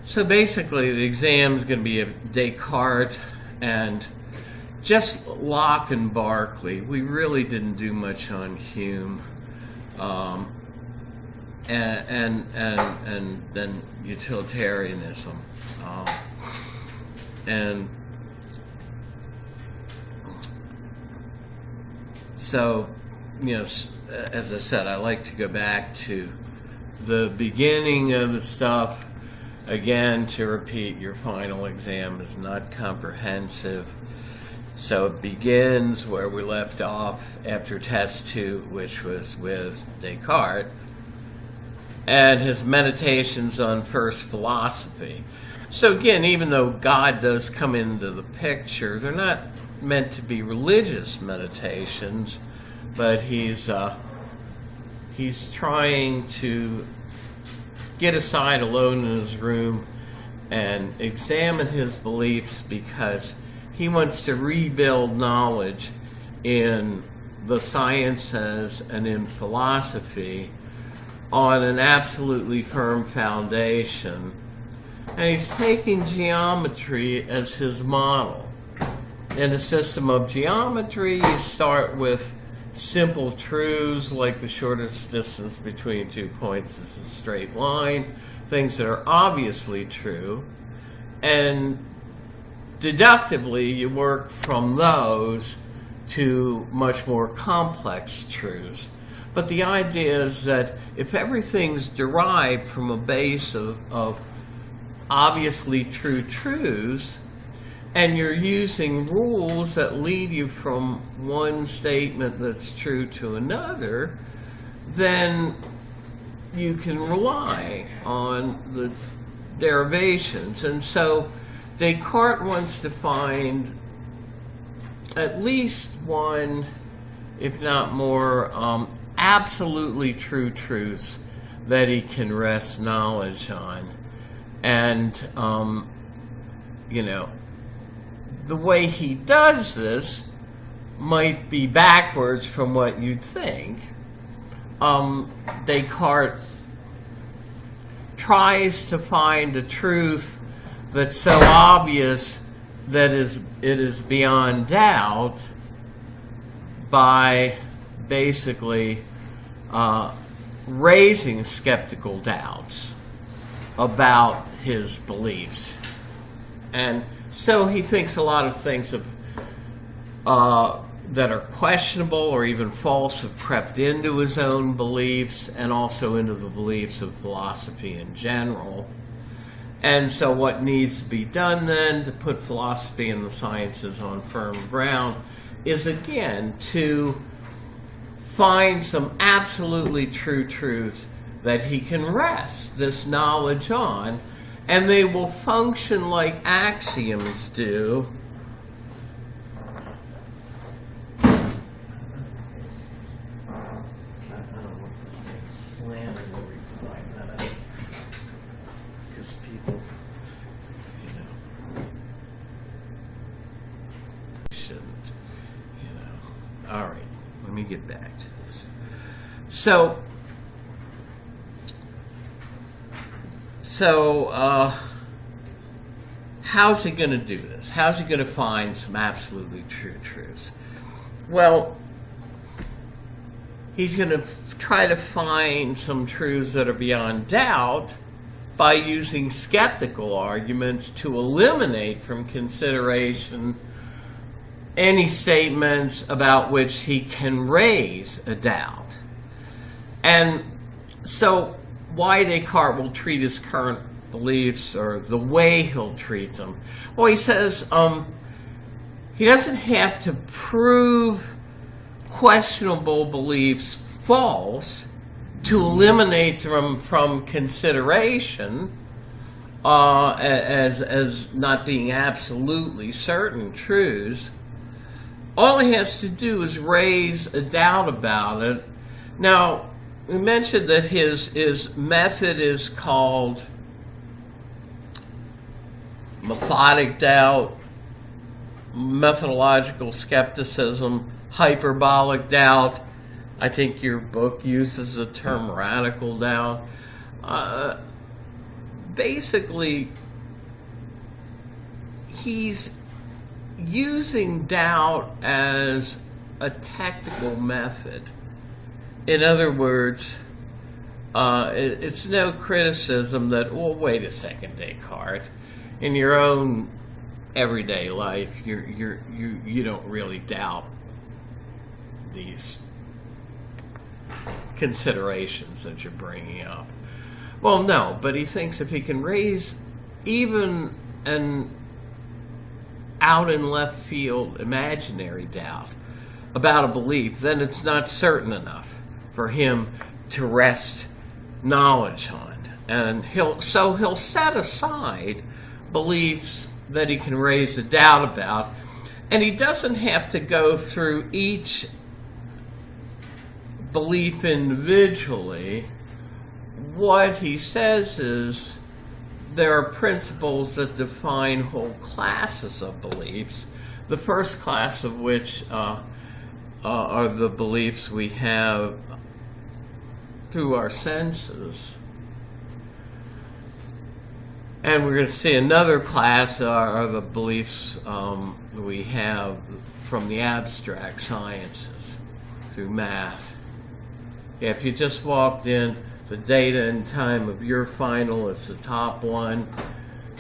So basically, the exam is going to be a Descartes and just Locke and Berkeley. We really didn't do much on Hume, and then utilitarianism, and so as I said, I like to go back to the beginning of the stuff. Again, to repeat, your final exam is not comprehensive. So it begins where we left off after test 2, which was with Descartes, and his meditations on first philosophy. So again, even though God does come into the picture, they're not meant to be religious meditations, but he's trying to get aside alone in his room and examine his beliefs, because he wants to rebuild knowledge in the sciences and in philosophy on an absolutely firm foundation. And he's taking geometry as his model. In a system of geometry, you start with simple truths like the shortest distance between 2 points is a straight line, things that are obviously true, and deductively you work from those to much more complex truths. But the idea is that if everything's derived from a base of obviously true truths, and you're using rules that lead you from one statement that's true to another, then you can rely on the derivations. And so Descartes wants to find at least one, if not more, absolutely true truths that he can rest knowledge on. And, the way he does this might be backwards from what you'd think. Descartes tries to find a truth that's so obvious that it is beyond doubt by basically raising skeptical doubts about his beliefs. And so he thinks a lot of things that are questionable or even false have crept into his own beliefs and also into the beliefs of philosophy in general. And so what needs to be done then to put philosophy and the sciences on firm ground is, again, to find some absolutely true truths that he can rest this knowledge on, and they will function like axioms do. I don't want this thing slamming every 5 minutes, because people, shouldn't, All right, let me get back to this. So how's he going to do this? How's he going to find some absolutely true truths? Well, he's going to try to find some truths that are beyond doubt by using skeptical arguments to eliminate from consideration any statements about which he can raise a doubt. And so why Descartes will treat his current beliefs, or the way he'll treat them. Well, he says he doesn't have to prove questionable beliefs false to eliminate them from consideration as not being absolutely certain truths. All he has to do is raise a doubt about it. Now, we mentioned that his method is called methodic doubt, methodological skepticism, hyperbolic doubt. I think your book uses the term radical doubt. basically, he's using doubt as a technical method. In other words, it's no criticism that, well, wait a second, Descartes, in your own everyday life, you don't really doubt these considerations that you're bringing up. Well, no, but he thinks if he can raise even an out in left field imaginary doubt about a belief, then it's not certain enough for him to rest knowledge on. And he'll set aside beliefs that he can raise a doubt about, and he doesn't have to go through each belief individually. What he says is there are principles that define whole classes of beliefs, the first class of which are the beliefs we have through our senses. And we're going to see another class are the beliefs we have from the abstract sciences through math. If you just walked in, the date and time of your final is the top one.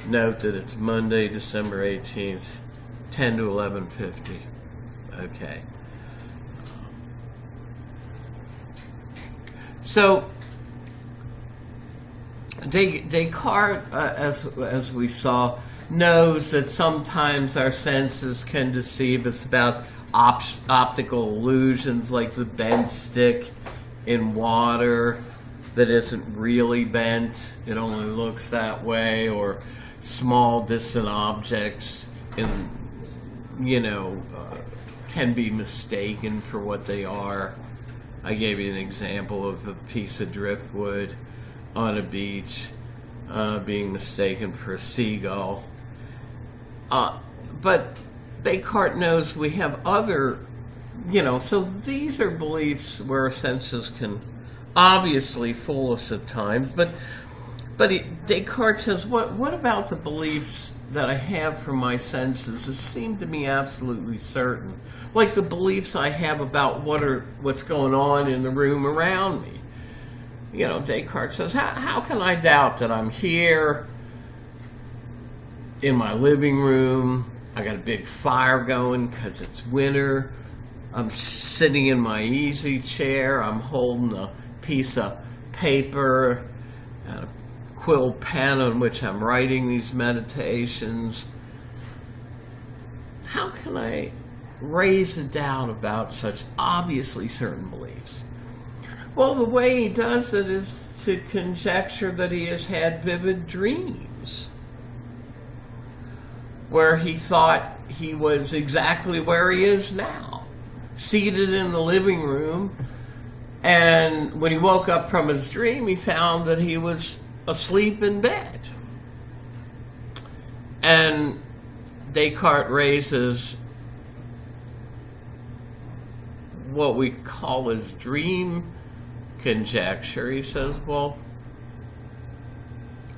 Note that it's Monday, December 18th, 10 to 11:50. Okay. So, Descartes, as we saw, knows that sometimes our senses can deceive us about optical illusions, like the bent stick in water that isn't really bent, it only looks that way, or small distant objects can be mistaken for what they are. I gave you an example of a piece of driftwood on a beach being mistaken for a seagull. But Descartes knows we have other, so these are beliefs where our senses can obviously fool us at times, but Descartes says, what about the beliefs that I have from my senses that seem to me absolutely certain, like the beliefs I have about what's going on in the room around me. Descartes says, how can I doubt that I'm here in my living room? I got a big fire going because it's winter. I'm sitting in my easy chair. I'm holding a piece of paper and a quill pen on which I'm writing these meditations. How can I raise a doubt about such obviously certain beliefs? Well, the way he does it is to conjecture that he has had vivid dreams where he thought he was exactly where he is now, seated in the living room, and when he woke up from his dream, he found that he was asleep in bed. And Descartes raises what we call his dream conjecture. He says, well,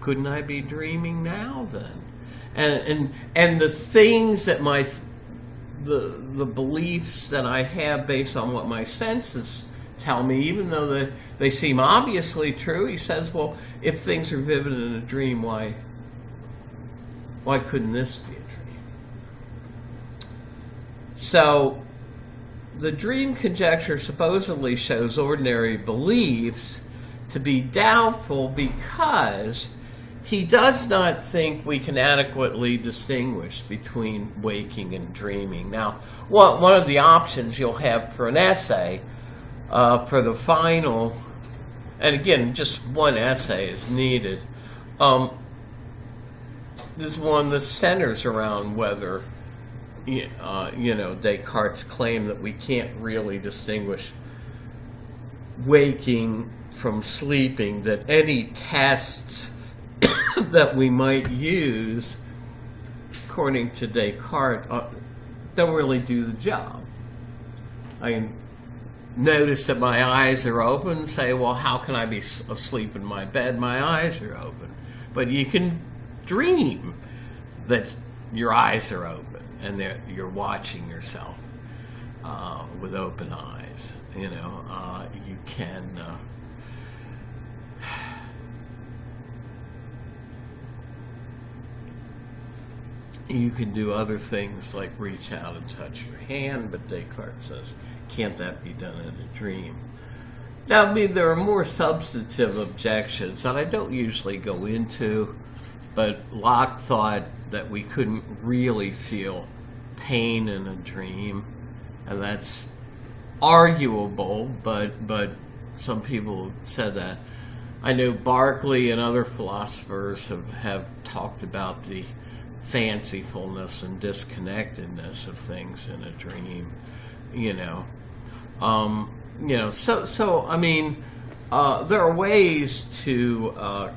couldn't I be dreaming now then? And the things that the beliefs that I have based on what my senses tell me, even though they seem obviously true, he says, well, if things are vivid in a dream, why couldn't this be a dream? So the dream conjecture supposedly shows ordinary beliefs to be doubtful because he does not think we can adequately distinguish between waking and dreaming. Now, one of the options you'll have for an essay for the final, and again, just one essay is needed, is one that centers around whether Descartes' claim that we can't really distinguish waking from sleeping, that any tests that we might use, according to Descartes, don't really do the job. I can notice that my eyes are open and say, well, how can I be asleep in my bed? My eyes are open. but you can dream that your eyes are open and that you're watching yourself with open eyes. You know, you can. You can do other things like reach out and touch your hand, but Descartes says, can't that be done in a dream? Now, I mean, there are more substantive objections that I don't usually go into, but Locke thought that we couldn't really feel pain in a dream, and that's arguable, but some people said that. I know Berkeley and other philosophers have talked about the fancifulness and disconnectedness of things in a dream, so I mean, there are ways to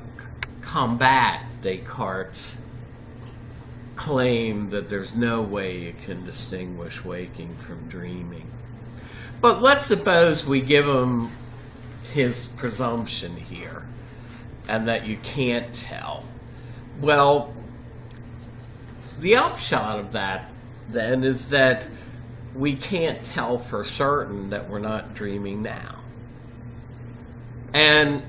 combat Descartes' claim that there's no way you can distinguish waking from dreaming. But let's suppose we give him his presumption here, and that you can't tell. Well, the upshot of that, then, is that we can't tell for certain that we're not dreaming now. And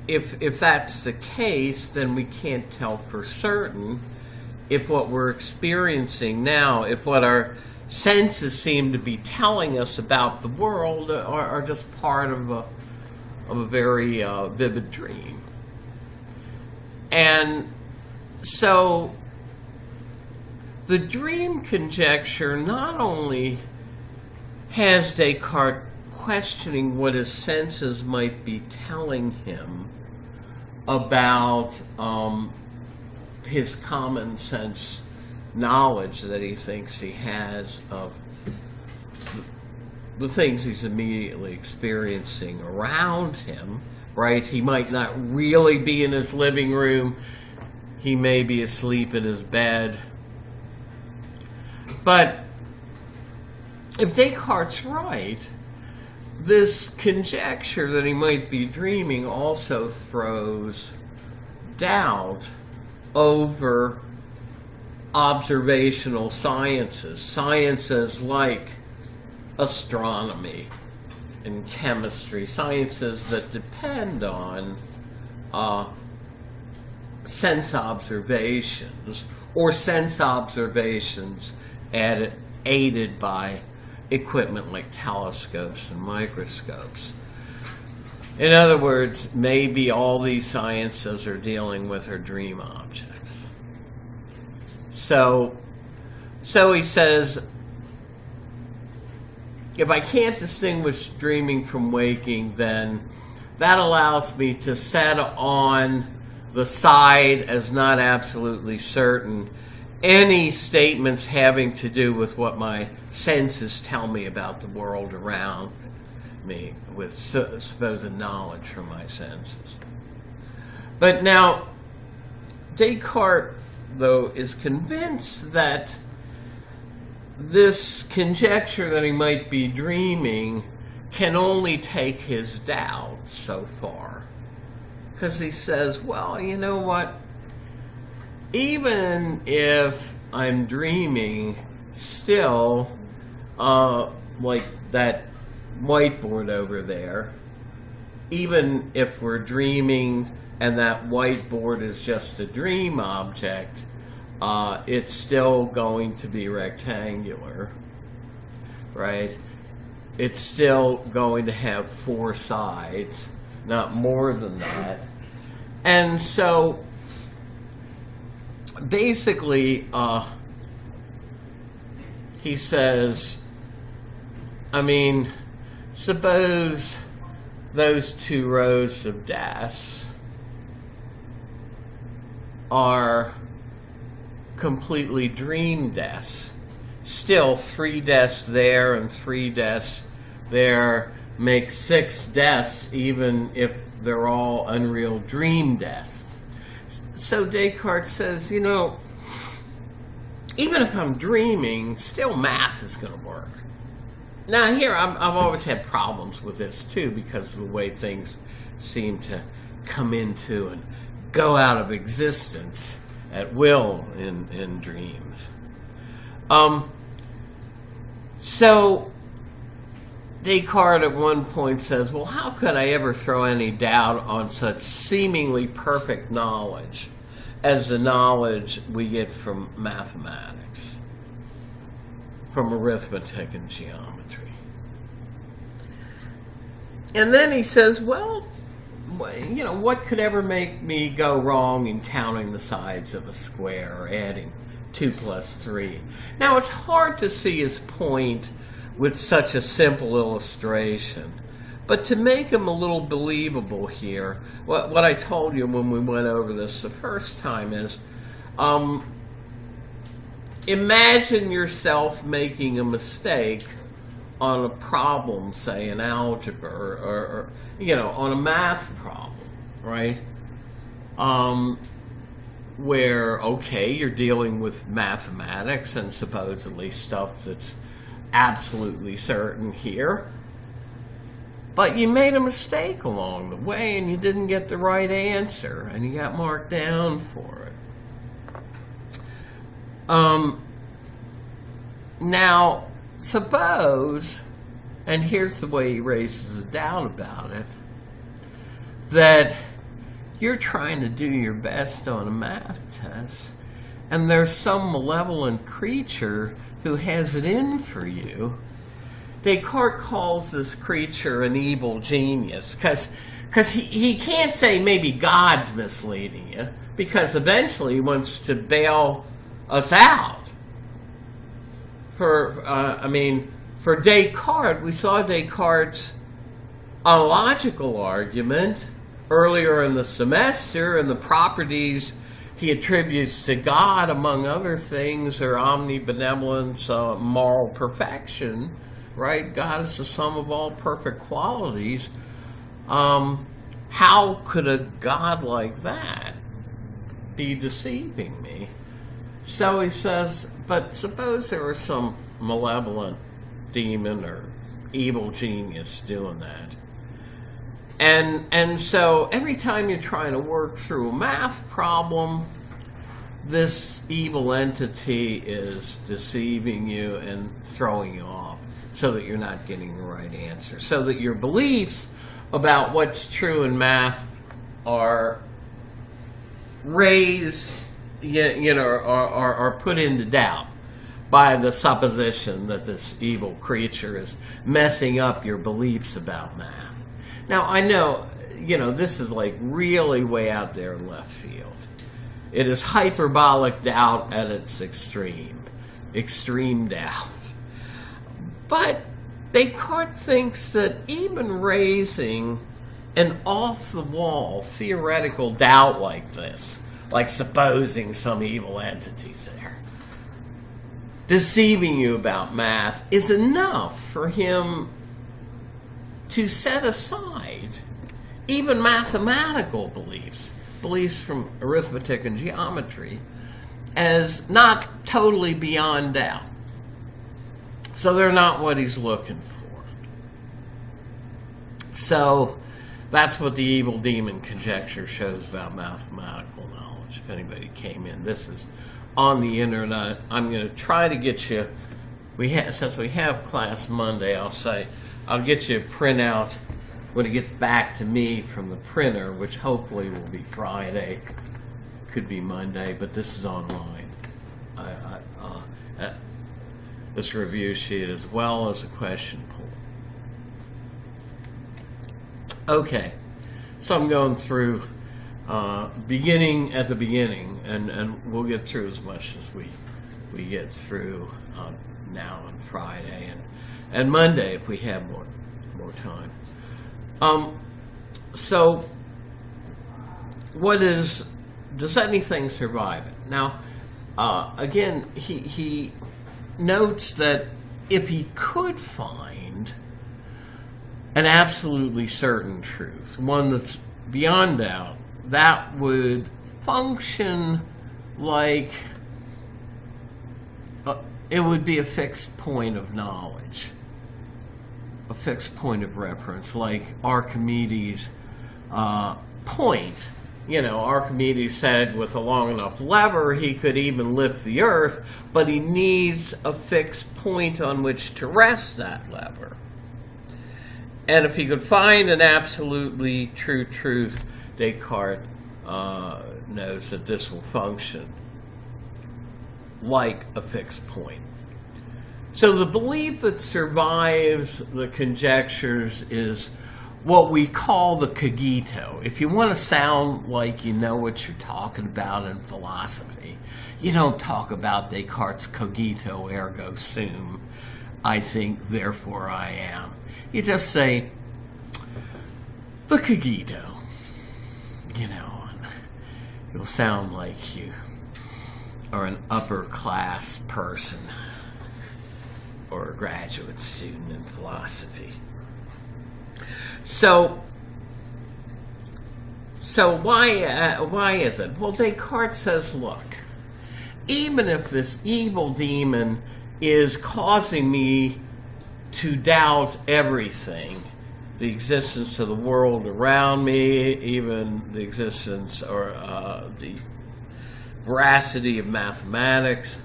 if that's the case, then we can't tell for certain if what we're experiencing now, if what our senses seem to be telling us about the world are just part of a very vivid dream. And so the dream conjecture not only has Descartes questioning what his senses might be telling him about his common sense knowledge that he thinks he has of the things he's immediately experiencing around him, right? He might not really be in his living room. He may be asleep in his bed. But if Descartes' right, this conjecture that he might be dreaming also throws doubt over observational sciences like astronomy and chemistry, sciences that depend on sense observations, or sense observations aided by equipment like telescopes and microscopes. In other words, maybe all these sciences are dealing with our dream objects. So he says, if I can't distinguish dreaming from waking, then that allows me to set on the side as not absolutely certain any statements having to do with what my senses tell me about the world around me, with supposed knowledge from my senses. But now, Descartes, though, is convinced that this conjecture that he might be dreaming can only take his doubt so far. Because he says, well, you know what? Even if I'm dreaming, still, like that whiteboard over there, even if we're dreaming and that whiteboard is just a dream object, it's still going to be rectangular, right? It's still going to have 4 sides, not more than that. And so, basically, he says, I mean, suppose those 2 rows of desks are completely dream desks. Still, 3 desks there and 3 desks there make 6 desks, even if they're all unreal dream desks. So Descartes says, you know, even if I'm dreaming, still math is going to work. Now here, I've always had problems with this too because of the way things seem to come into and go out of existence at will in dreams. So Descartes at one point says, well, how could I ever throw any doubt on such seemingly perfect knowledge as the knowledge we get from mathematics, from arithmetic and geometry? And then he says, well, you know, what could ever make me go wrong in counting the sides of a square or adding 2 plus 3? Now, it's hard to see his point with such a simple illustration, but to make him a little believable here, what I told you when we went over this the first time is, imagine yourself making a mistake on a problem, say in algebra, or you know, on a math problem, right? Where, okay, you're dealing with mathematics and supposedly stuff that's absolutely certain here, but you made a mistake along the way and you didn't get the right answer and you got marked down for it. Now, suppose, and here's the way he raises a doubt about it, that you're trying to do your best on a math test and there's some malevolent creature who has it in for you. Descartes calls this creature an evil genius because he can't say maybe God's misleading you, because eventually he wants to bail us out. For Descartes, we saw Descartes' ontological argument earlier in the semester, and the properties he attributes to God, among other things, are omnibenevolence, moral perfection, right? God is the sum of all perfect qualities. How could a God like that be deceiving me? So he says, but suppose there was some malevolent demon or evil genius doing that. And so every time you're trying to work through a math problem, this evil entity is deceiving you and throwing you off so that you're not getting the right answer, so that your beliefs about what's true in math are raised, are put into doubt by the supposition that this evil creature is messing up your beliefs about math. Now, I know, this is like really way out there in left field. It is hyperbolic doubt at its extreme doubt. But Descartes thinks that even raising an off-the-wall theoretical doubt like this, like supposing some evil entity's there, deceiving you about math, is enough for him to set aside even mathematical beliefs from arithmetic and geometry, as not totally beyond doubt. So they're not what he's looking for. So that's what the evil demon conjecture shows about mathematical knowledge. If anybody came in, this is on the internet. I'm going to try to get you, since we have class Monday, I'll get you a printout when it gets back to me from the printer, which hopefully will be Friday, could be Monday, but this is online. This review sheet as well as a question pool. Okay, so I'm going through beginning at the beginning, and we'll get through as much as we get through now on Friday and Monday if we have more time. So does anything survive it? Now, again, he notes that if he could find an absolutely certain truth, one that's beyond doubt, that would function like it would be a fixed point of knowledge. a fixed point of reference, like Archimedes' point. You know, Archimedes said with a long enough lever he could even lift the earth, but he needs a fixed point on which to rest that lever. And if he could find an absolutely true truth, Descartes knows that this will function like a fixed point. So the belief that survives the conjectures is what we call the cogito. If you want to sound like you know what you're talking about in philosophy, you don't talk about Descartes' cogito ergo sum, I think, therefore I am. You just say, the cogito, you know, and you'll sound like you are an upper class person or a graduate student in philosophy. So why is it? Well, Descartes says, look, even if this evil demon is causing me to doubt everything, the existence of the world around me, even the existence or the veracity of mathematics,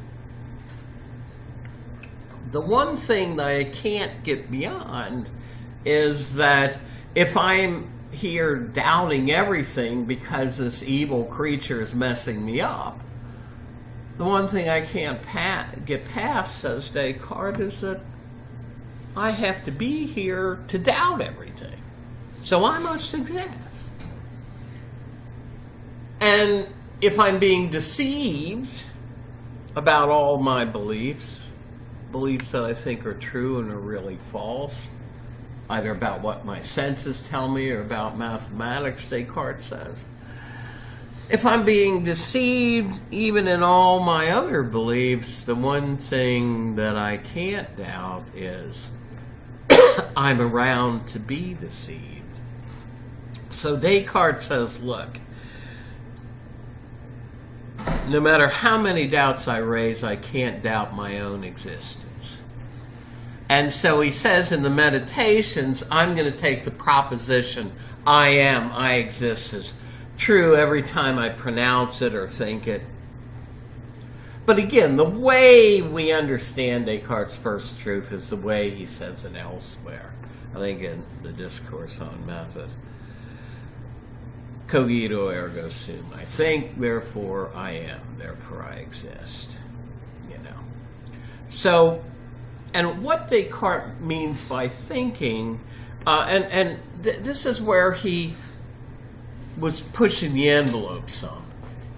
the one thing that I can't get beyond is that if I'm here doubting everything because this evil creature is messing me up, the one thing I can't get past, says Descartes, is that I have to be here to doubt everything. So I must exist. And if I'm being deceived about all my beliefs that I think are true and are really false, either about what my senses tell me or about mathematics, Descartes says, if I'm being deceived even in all my other beliefs, the one thing that I can't doubt is I'm around to be deceived. So Descartes says, look, no matter how many doubts I raise, I can't doubt my own existence. And so he says in the Meditations, I'm going to take the proposition, I exist, as true every time I pronounce it or think it. But again, the way we understand Descartes' first truth is the way he says it elsewhere. I think in the Discourse on Method. Cogito ergo sum. I think, therefore I am, therefore I exist. You know. So, and what Descartes means by thinking, this is where he was pushing the envelope some.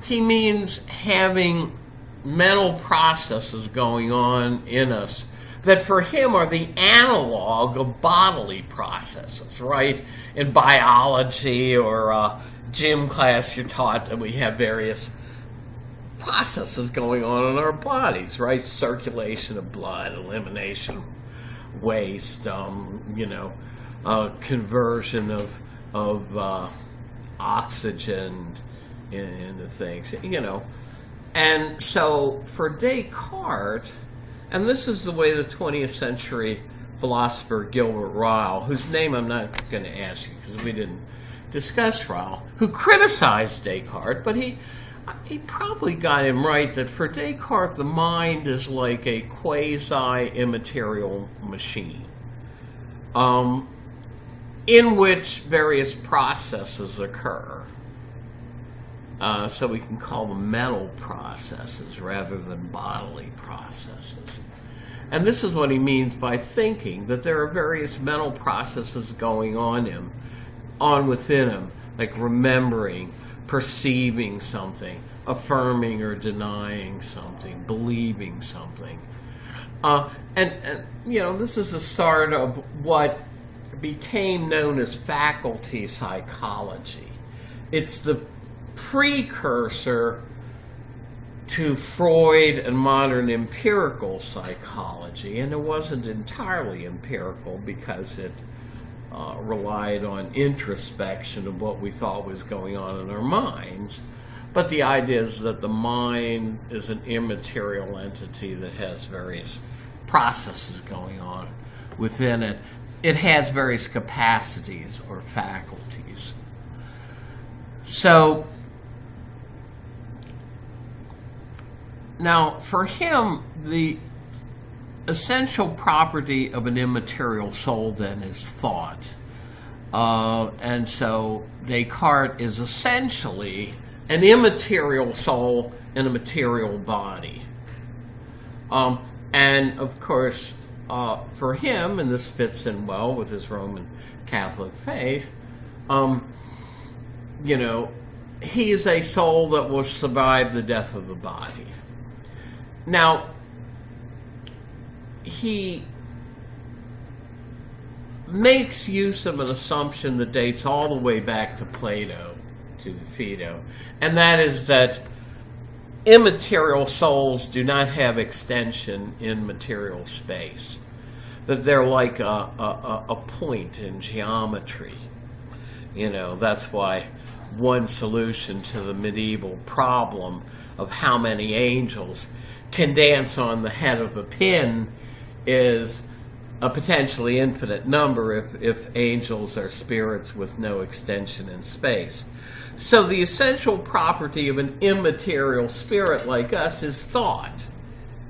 He means having mental processes going on in us that for him are the analog of bodily processes, right? In biology or gym class, you're taught that we have various processes going on in our bodies, right? Circulation of blood, elimination of waste, conversion of oxygen into things, you know. And so for Descartes, and this is the way the 20th century philosopher Gilbert Ryle, whose name I'm not going to ask you because we didn't discuss Ryle, who criticized Descartes, but he probably got him right that for Descartes the mind is like a quasi-immaterial machine in which various processes occur. So we can call them mental processes rather than bodily processes. And this is what he means by thinking, that there are various mental processes going on within him, like remembering, perceiving something, affirming or denying something, believing something. This is the start of what became known as faculty psychology. It's the precursor to Freud and modern empirical psychology, and it wasn't entirely empirical because it relied on introspection of what we thought was going on in our minds. But the idea is that the mind is an immaterial entity that has various processes going on within it. it has various capacities or faculties. So, now for him, the essential property of an immaterial soul then is thought. And so Descartes is essentially an immaterial soul in a material body. And of course, for him, and this fits in well with his Roman Catholic faith, you know, he is a soul that will survive the death of the body. Now, he makes use of an assumption that dates all the way back to Plato, to Phaedo, and that is that immaterial souls do not have extension in material space, that they're like a point in geometry. You know, that's why one solution to the medieval problem of how many angels can dance on the head of a pin is a potentially infinite number if angels are spirits with no extension in space. So the essential property of an immaterial spirit like us is thought.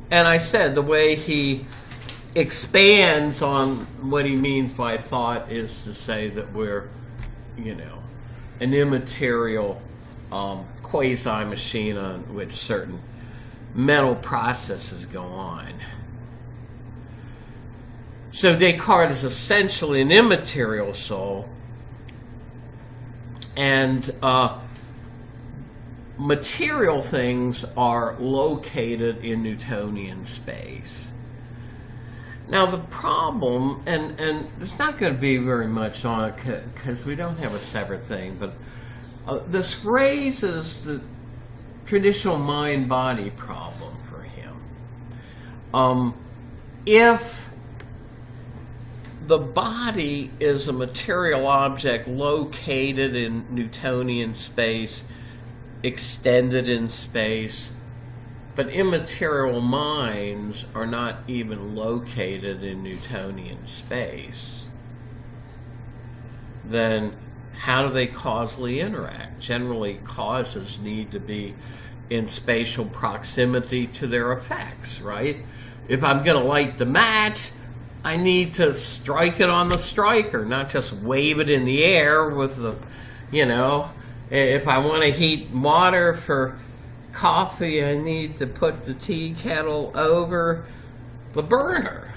And I said the way he expands on what he means by thought is to say that we're, you know, an immaterial quasi-machine on which certain mental processes go on. So Descartes is essentially an immaterial soul, and material things are located in Newtonian space. Now the problem, and it's not going to be very much on it because we don't have a separate thing, but this raises the traditional mind-body problem for him. If the body is a material object located in Newtonian space, extended in space, but immaterial minds are not even located in Newtonian space, then how do they causally interact? Generally, causes need to be in spatial proximity to their effects, right? If I'm going to light the match, I need to strike it on the striker, not just wave it in the air with the, you know, if I want to heat water for coffee, I need to put the tea kettle over the burner,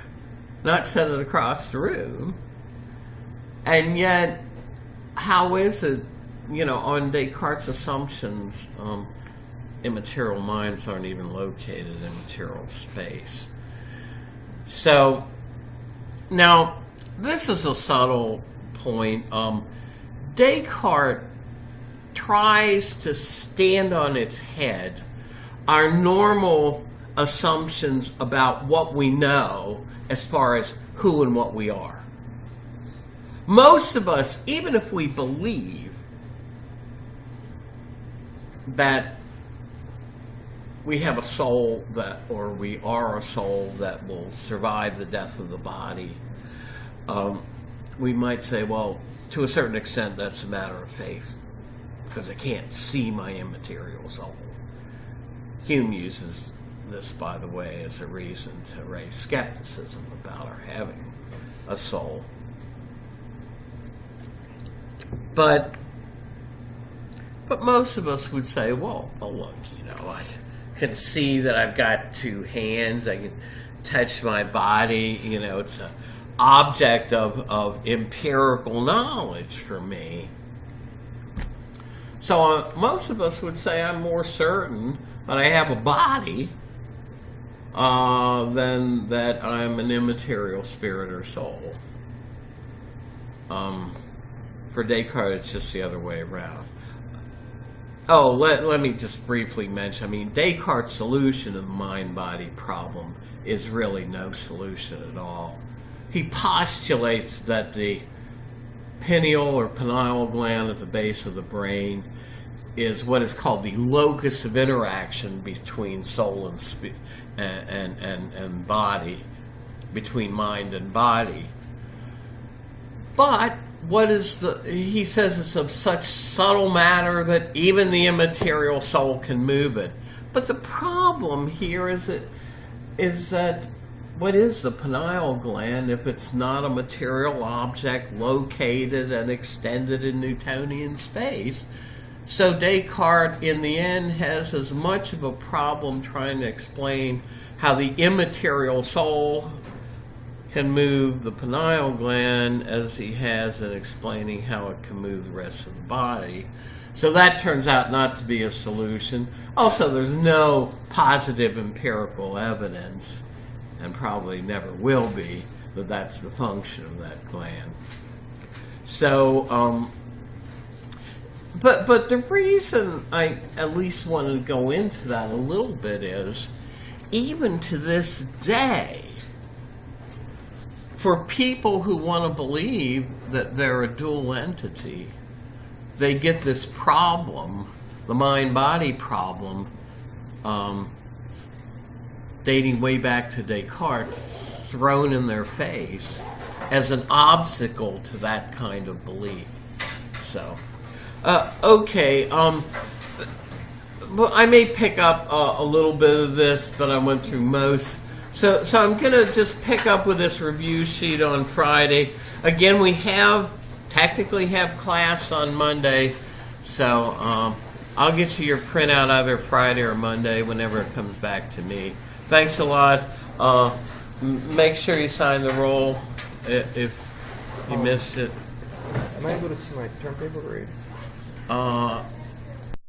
not set it across the room. And yet, how is it, you know, on Descartes' assumptions, immaterial minds aren't even located in material space. So, now, this is a subtle point. Descartes tries to stand on its head our normal assumptions about what we know as far as who and what we are. Most of us, even if we believe that we have a soul that, or we are a soul that will survive the death of the body, we might say, well, to a certain extent, that's a matter of faith, because I can't see my immaterial soul. Hume uses this, by the way, as a reason to raise skepticism about our having a soul. But most of us would say, well, look, you know, I can see that I've got two hands, I can touch my body, you know, it's an object of empirical knowledge for me. So most of us would say I'm more certain that I have a body than that I'm an immaterial spirit or soul. For Descartes, it's just the other way around. Oh, let me just briefly mention, I mean, Descartes' solution of the mind-body problem is really no solution at all. He postulates that the pineal or pineal gland at the base of the brain is what is called the locus of interaction between soul and body, between mind and body. But what is he says it's of such subtle matter that even the immaterial soul can move it. But the problem here is that what is the pineal gland if it's not a material object located and extended in Newtonian space? So Descartes, in the end, has as much of a problem trying to explain how the immaterial soul can move the pineal gland as he has in explaining how it can move the rest of the body. So that turns out not to be a solution. Also, there's no positive empirical evidence, and probably never will be, that that's the function of that gland. So, but the reason I at least wanted to go into that a little bit is, even to this day, for people who want to believe that they're a dual entity, they get this problem, the mind-body problem, dating way back to Descartes, thrown in their face as an obstacle to that kind of belief. So, okay, well, I may pick up a little bit of this, but I went through most. So I'm going to just pick up with this review sheet on Friday. Again, we technically have class on Monday, so I'll get you your printout either Friday or Monday, whenever it comes back to me. Thanks a lot. Make sure you sign the roll if you missed it. Am I able to see my term paper grade?